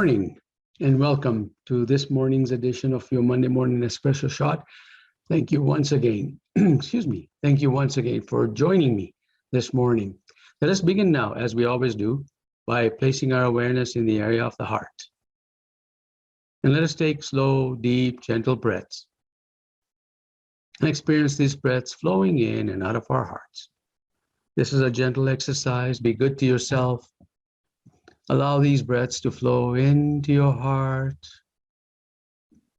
morning and welcome to this morning's edition of your Monday Morning Espresso Shot. Thank you once again, excuse me, thank you once again for joining me this morning. Let us begin now, as we always do, by placing our awareness in the area of the heart. And let us take slow, deep, gentle breaths and experience these breaths flowing in and out of our hearts. This is a gentle exercise. Be good to yourself. Allow these breaths to flow into your heart.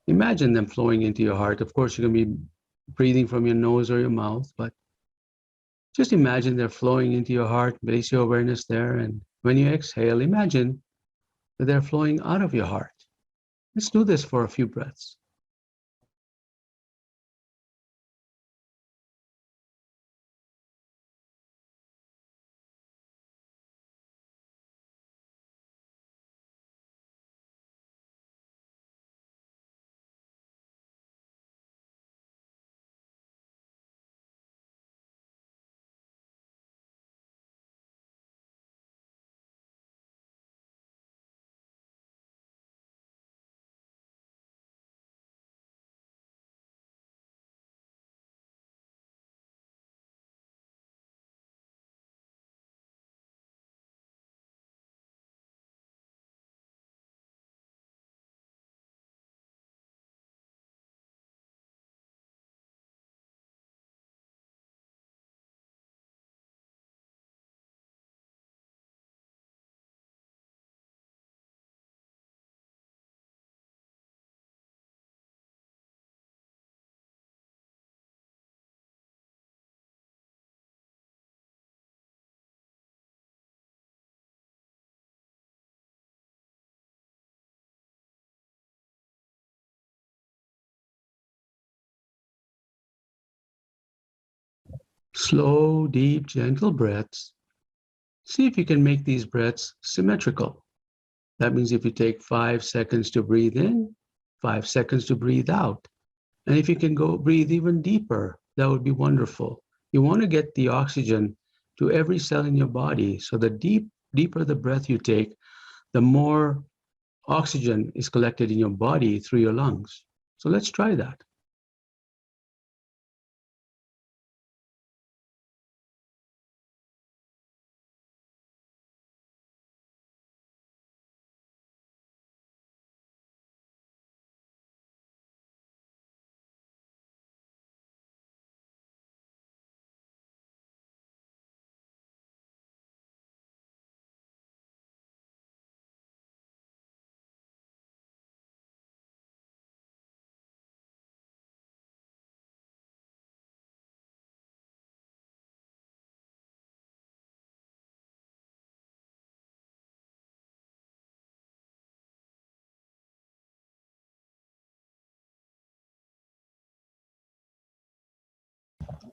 Imagine them flowing into your heart. Of course, you're going to be breathing from your nose or your mouth, but just imagine they're flowing into your heart. Place your awareness there. And when you exhale, imagine that they're flowing out of your heart. Let's do this for a few breaths. Slow, deep, gentle breaths. See if you can make these breaths symmetrical. That means if you take 5 seconds to breathe in, 5 seconds to breathe out. And if you can go breathe even deeper, that would be wonderful. You want to get the oxygen to every cell in your body. So the deeper the breath you take, the more oxygen is collected in your body through your lungs. So let's try that.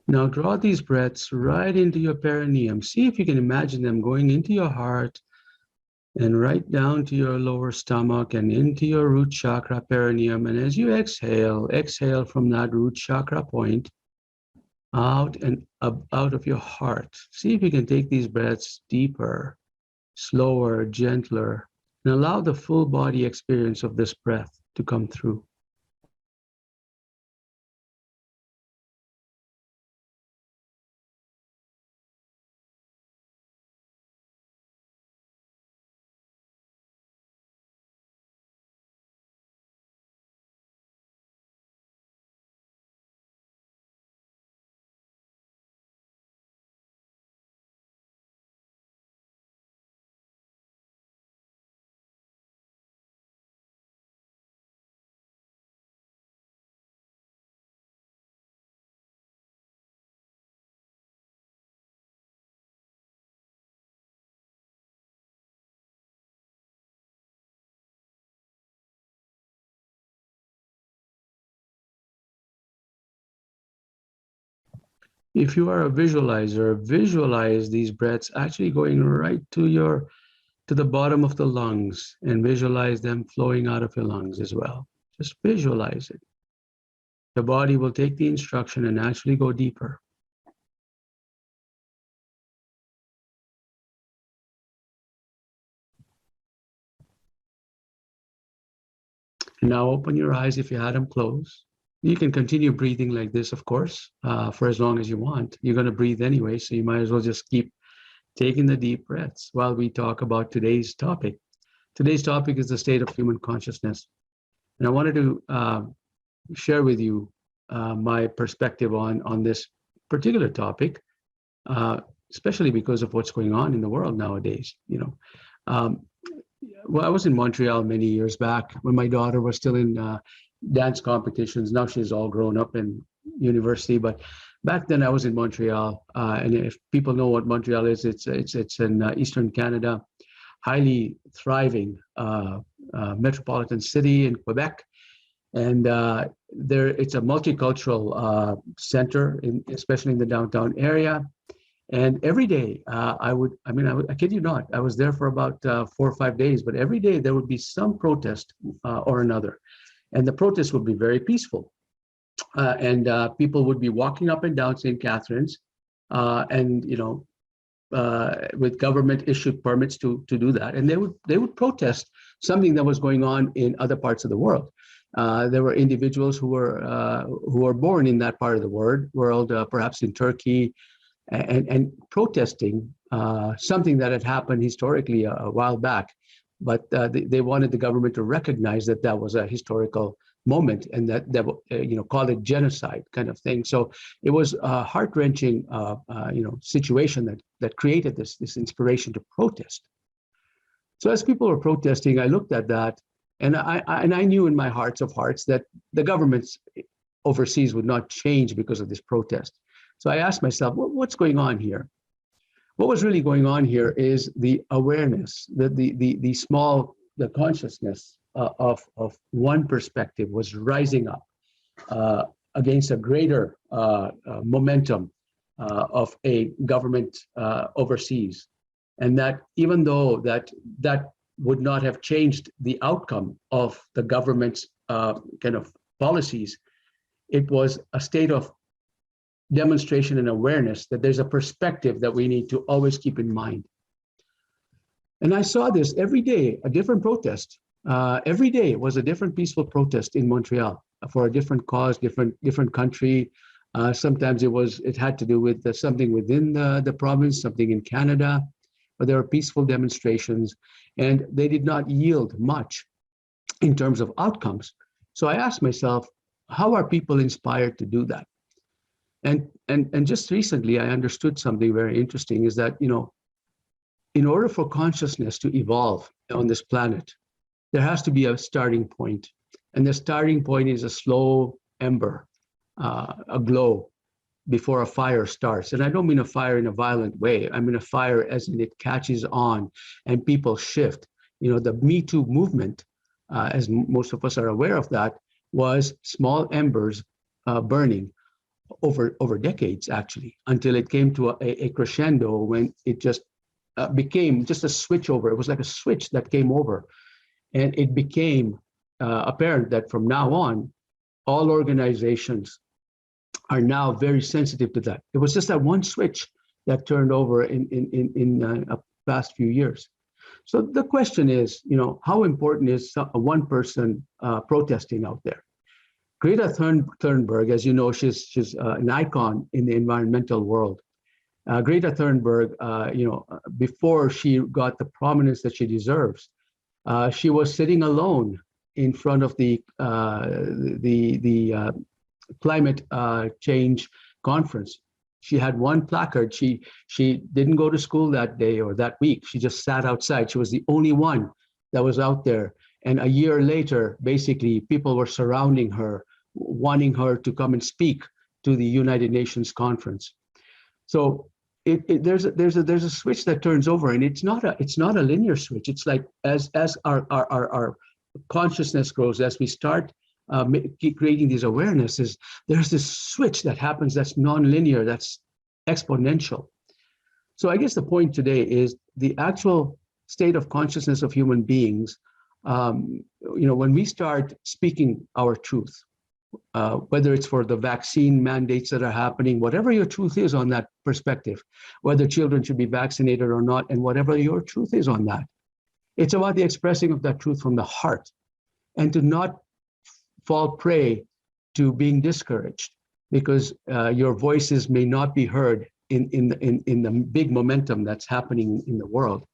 Now draw these breaths right into your perineum. See if you can imagine them going into your heart and right down to your lower stomach and into your root chakra perineum. And as you exhale, exhale from that root chakra point out and up, out of your heart. See if you can take these breaths deeper, slower, gentler, and allow the full body experience of this breath to come through. If you are a visualizer, visualize these breaths actually going right to the bottom of the lungs and visualize them flowing out of your lungs as well. Just visualize it. The body will take the instruction and actually go deeper. Now open your eyes if you had them closed. You can continue breathing like this, of course, for as long as you want. You're going to breathe anyway, so you might as well just keep taking the deep breaths while we talk about today's topic. Today's topic is the state of human consciousness. And I wanted to share with you my perspective on this particular topic, especially because of what's going on in the world nowadays. Well, I was in Montreal many years back when my daughter was still in dance competitions. Now she's all grown up in university, but back then I was in Montreal. And if people know what Montreal is, it's in Eastern Canada, highly thriving metropolitan city in Quebec. And it's a multicultural center, especially in the downtown area. And every day I kid you not, I was there for about 4 or 5 days, but every day there would be some protest or another. And the protest would be very peaceful. And people would be walking up and down St. Catharines with government issued permits to do that. And they would protest something that was going on in other parts of the world. There were individuals who were born in that part of the world, perhaps in Turkey, and protesting something that had happened historically a while back, but they wanted the government to recognize that was a historical moment and that call it genocide kind of thing. So it was a heart-wrenching situation that created this inspiration to protest. So as people were protesting, I looked at that, and I knew in my hearts of hearts that the governments overseas would not change because of this protest. So I asked myself, what's going on here? What was really going on here is the awareness, the consciousness of one perspective was rising up against a greater momentum of a government overseas. And that even though that would not have changed the outcome of the government's kind of policies, it was a state of demonstration and awareness that there's a perspective that we need to always keep in mind. And I saw this every day, a different protest. Every day was a different peaceful protest in Montreal for a different cause, different country. Sometimes it had to do with something within the province, something in Canada, but there were peaceful demonstrations, and they did not yield much in terms of outcomes. So I asked myself, how are people inspired to do that? And just recently, I understood something very interesting, is that, in order for consciousness to evolve on this planet, there has to be a starting point. And the starting point is a slow ember, a glow before a fire starts. And I don't mean a fire in a violent way. I mean a fire as in it catches on and people shift. The Me Too movement, as most of us are aware of that, was small embers burning over decades, actually, until it came to a crescendo when it just became just a switch over. It was like a switch that came over, and it became apparent that from now on, all organizations are now very sensitive to that. It was just that one switch that turned over in the past few years. So the question is, how important is one person protesting out there? Greta Thunberg, as you know, she's an icon in the environmental world. Greta Thunberg, before she got the prominence that she deserves, she was sitting alone in front of the climate change conference. She had one placard. She didn't go to school that day or that week. She just sat outside. She was the only one that was out there. And a year later, basically, people were surrounding her, wanting her to come and speak to the United Nations conference. So there's a switch that turns over, and it's not a linear switch. It's like as our consciousness grows, as we start creating these awarenesses, there's this switch that happens that's non-linear, that's exponential. So I guess the point today is the actual state of consciousness of human beings. When we start speaking our truth, whether it's for the vaccine mandates that are happening, whatever your truth is on that perspective, whether children should be vaccinated or not, and whatever your truth is on that, it's about the expressing of that truth from the heart, and to not fall prey to being discouraged because your voices may not be heard in the big momentum that's happening in the world.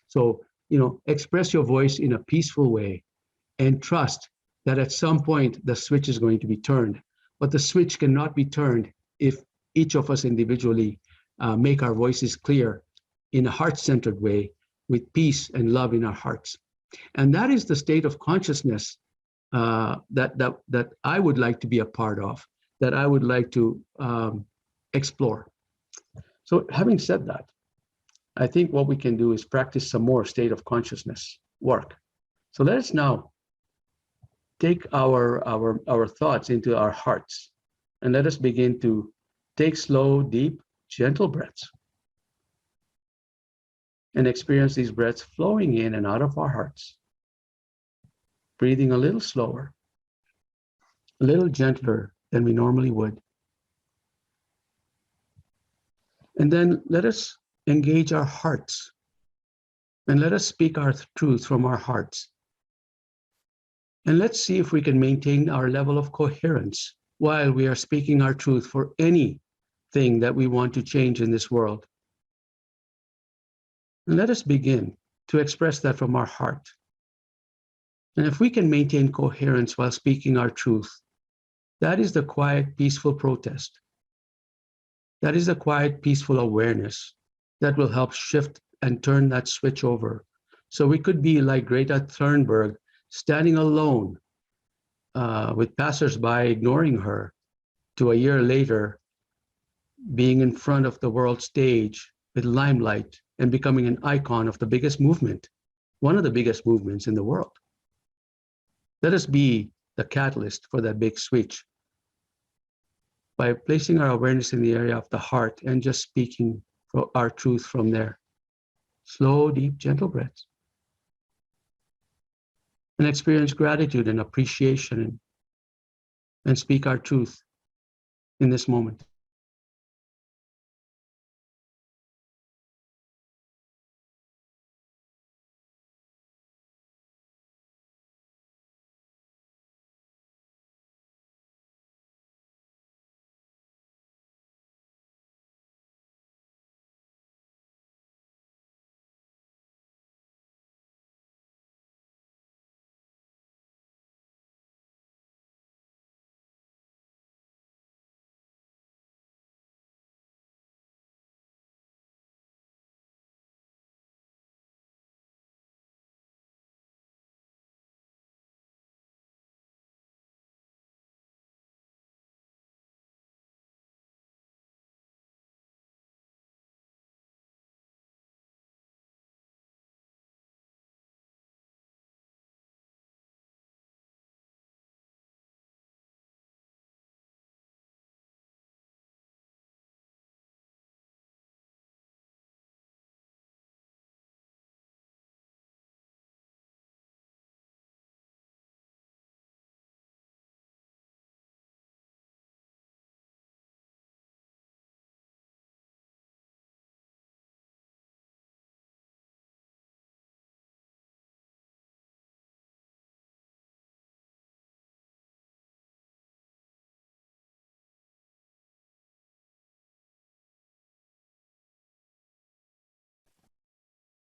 So, express your voice in a peaceful way and trust that at some point the switch is going to be turned. But the switch cannot be turned if each of us individually make our voices clear in a heart-centered way with peace and love in our hearts. And that is the state of consciousness that I would like to be a part of, that I would like to explore. So having said that, I think what we can do is practice some more state of consciousness work. So let us now take our thoughts into our hearts, and let us begin to take slow, deep, gentle breaths and experience these breaths flowing in and out of our hearts, breathing a little slower, a little gentler than we normally would. And then let us engage our hearts and let us speak our truth from our hearts. And let's see if we can maintain our level of coherence while we are speaking our truth for anything that we want to change in this world. And let us begin to express that from our heart. And if we can maintain coherence while speaking our truth, that is the quiet, peaceful protest. That is the quiet, peaceful awareness that will help shift and turn that switch over. So we could be like Greta Thunberg, standing alone with passersby ignoring her, to a year later being in front of the world stage with limelight and becoming an icon of the biggest movement, one of the biggest movements in the world. Let us be the catalyst for that big switch by placing our awareness in the area of the heart and just speaking our truth from there. Slow, deep, gentle breaths. And experience gratitude and appreciation and speak our truth in this moment.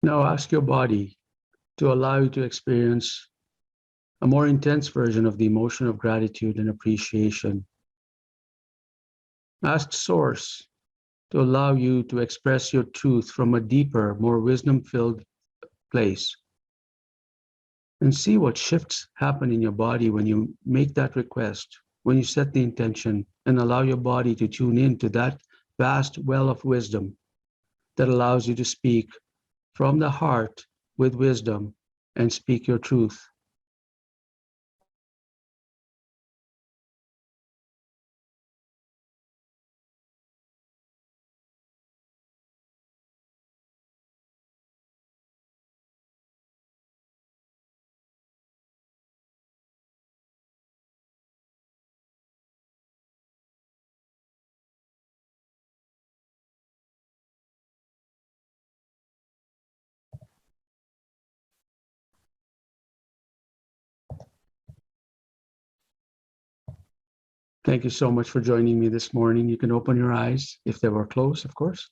Now ask your body to allow you to experience a more intense version of the emotion of gratitude and appreciation. Ask Source to allow you to express your truth from a deeper, more wisdom-filled place. And see what shifts happen in your body when you make that request, when you set the intention and allow your body to tune into that vast well of wisdom that allows you to speak from the heart with wisdom and speak your truth. Thank you so much for joining me this morning. You can open your eyes if they were closed, of course.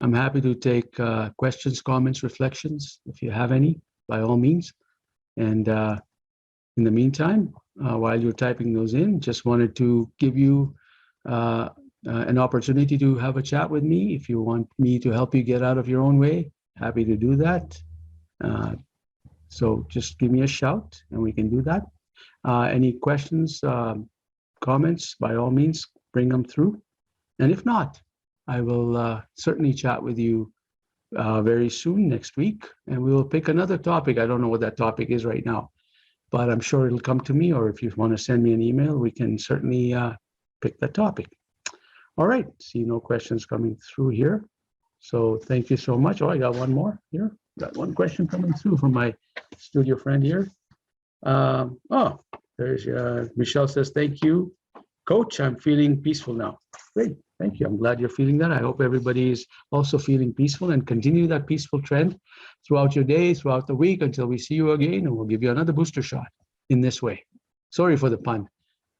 I'm happy to take questions, comments, reflections, if you have any, by all means. And in the meantime, while you're typing those in, just wanted to give you an opportunity to have a chat with me. If you want me to help you get out of your own way, happy to do that. So just give me a shout and we can do that. Any questions, comments, by all means, bring them through. And if not, I will certainly chat with you very soon next week, and we will pick another topic. I don't know what that topic is right now, but I'm sure it'll come to me, or if you want to send me an email, we can certainly pick that topic. All right, see no questions coming through here. So thank you so much. Oh, I got one more here. Got one question coming through from my studio friend here. Oh, there's Michelle says, thank you, Coach. I'm feeling peaceful now. Great, thank you. I'm glad you're feeling that. I hope everybody is also feeling peaceful, and continue that peaceful trend throughout your day, throughout the week, until we see you again, and we'll give you another booster shot in this way. Sorry for the pun.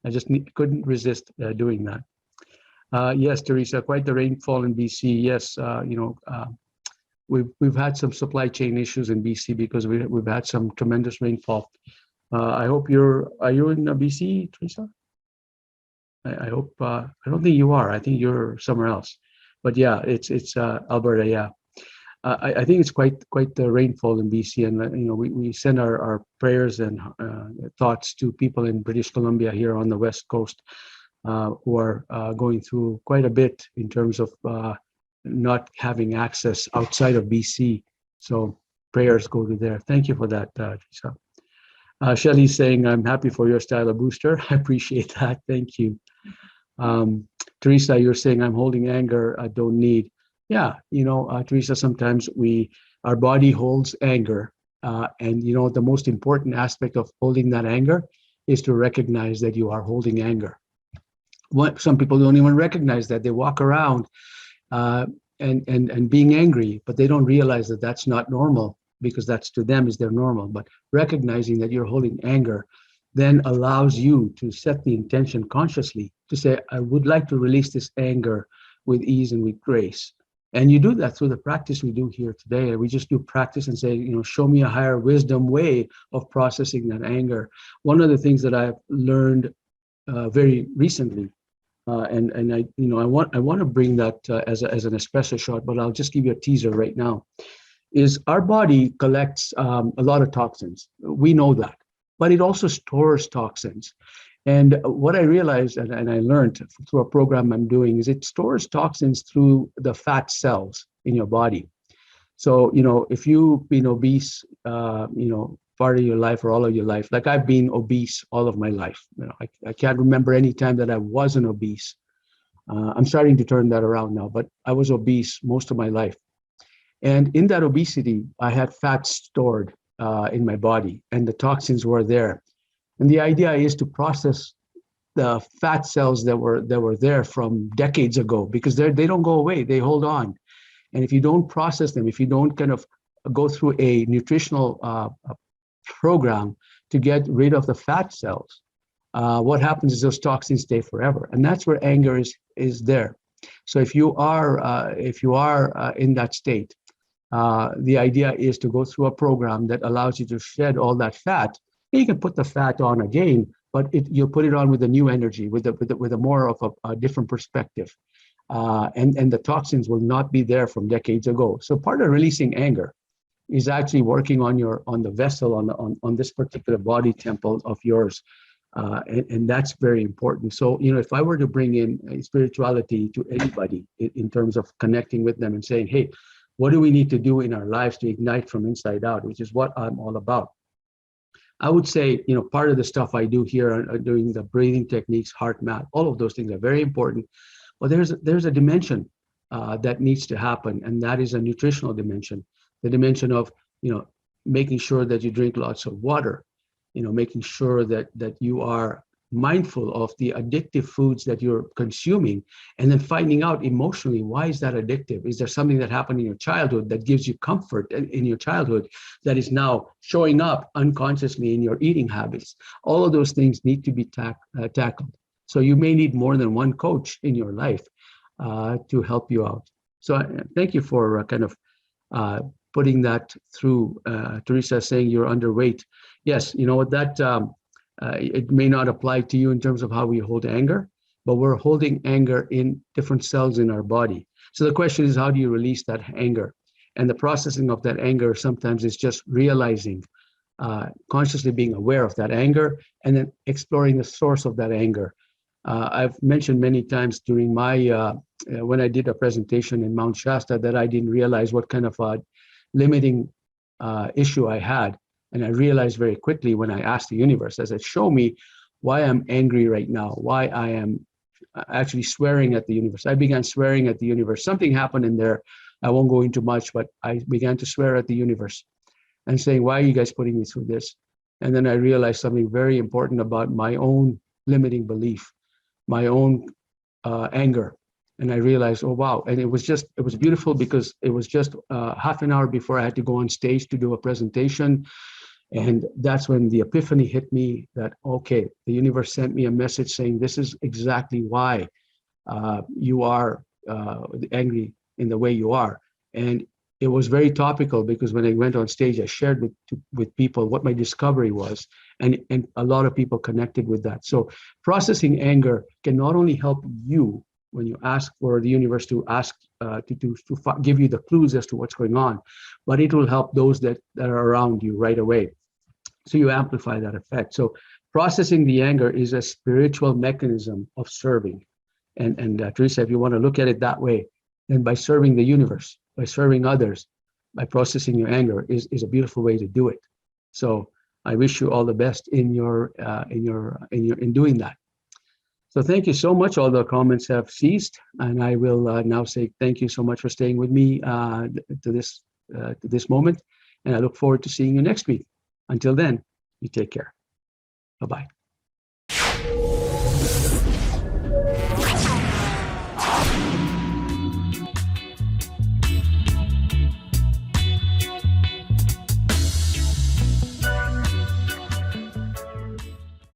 I just couldn't resist doing that. Yes, Teresa, quite the rainfall in BC. Yes, we've had some supply chain issues in BC because we've had some tremendous rainfall. I hope are you in BC, Teresa? I hope, I don't think you are. I think you're somewhere else. But yeah, it's Alberta, yeah. I think it's quite the rainfall in BC, and we send our prayers and thoughts to people in British Columbia here on the West Coast who are going through quite a bit in terms of not having access outside of BC. So prayers go to there. Thank you for that, Teresa. Shelley's saying, I'm happy for your style of booster. I appreciate that. Thank you. Teresa, you're saying I'm holding anger I don't need. Yeah, Teresa, sometimes our body holds anger. And the most important aspect of holding that anger is to recognize that you are holding anger. Some people don't even recognize that. They walk around and being angry, but they don't realize that that's not normal, because that's, to them, is their normal. But recognizing that you're holding anger then allows you to set the intention consciously to say, I would like to release this anger with ease and with grace. And you do that through the practice we do here today. We just do practice and say, show me a higher wisdom way of processing that anger. One of the things that I've learned very recently, and I want to bring that as an espresso shot, but I'll just give you a teaser right now, is our body collects a lot of toxins. We know that, but it also stores toxins. And what I realized, and I learned through a program I'm doing, is it stores toxins through the fat cells in your body. So, if you've been obese, part of your life or all of your life, like I've been obese all of my life. I can't remember any time that I wasn't obese. I'm starting to turn that around now, but I was obese most of my life. And in that obesity, I had fat stored in my body, and the toxins were there. And the idea is to process the fat cells that were there from decades ago, because they don't go away, they hold on. And if you don't process them, if you don't kind of go through a nutritional program to get rid of the fat cells, what happens is those toxins stay forever. And that's where anger is there. So if you are in that state, the idea is to go through a program that allows you to shed all that fat. You can put the fat on again, but you'll put it on with a new energy, with a more of a different perspective, and the toxins will not be there from decades ago. So part of releasing anger is actually working on the vessel, on this particular body temple of yours, and that's very important. So if I were to bring in spirituality to anybody in terms of connecting with them and saying, hey, what do we need to do in our lives to ignite from inside out, which is what I'm all about. I would say, part of the stuff I do here, doing the breathing techniques, heart math, all of those things are very important. But there's a dimension that needs to happen, and that is a nutritional dimension. The dimension of, making sure that you drink lots of water, making sure that you are mindful of the addictive foods that you're consuming, and then finding out emotionally, why is that addictive? Is there something that happened in your childhood that gives you comfort in your childhood that is now showing up unconsciously in your eating habits? All of those things need to be tackled. So you may need more than one coach in your life to help you out. So thank you for kind of putting that through. Teresa saying you're underweight. Yes, you know what, that it may not apply to you in terms of how we hold anger, but we're holding anger in different cells in our body. So the question is, how do you release that anger? And the processing of that anger sometimes is just realizing, consciously being aware of that anger, and then exploring the source of that anger. I've mentioned many times during my, when I did a presentation in Mount Shasta, that I didn't realize what kind of a limiting issue I had. And I realized very quickly when I asked the universe, I said, show me why I'm angry right now, why I am actually swearing at the universe. I began swearing at the universe. Something happened in there. I won't go into much, but I began to swear at the universe and saying, why are you guys putting me through this? And then I realized something very important about my own limiting belief, my own anger. And I realized, oh, wow. And it was beautiful because it was just half an hour before I had to go on stage to do a presentation. And that's when the epiphany hit me that, okay, the universe sent me a message saying, this is exactly why you are angry in the way you are. And it was very topical because when I went on stage, I shared with people what my discovery was, and a lot of people connected with that. So processing anger can not only help you when you ask for the universe to ask to give you the clues as to what's going on, but it will help those that are around you right away. So you amplify that effect. So processing the anger is a spiritual mechanism of serving. And Teresa, if you want to look at it that way, then by serving the universe, by serving others, by processing your anger is a beautiful way to do it. So I wish you all the best in doing that. So thank you so much. All the comments have ceased, and I will now say thank you so much for staying with me to this moment, and I look forward to seeing you next week. Until then, you take care. Bye-bye.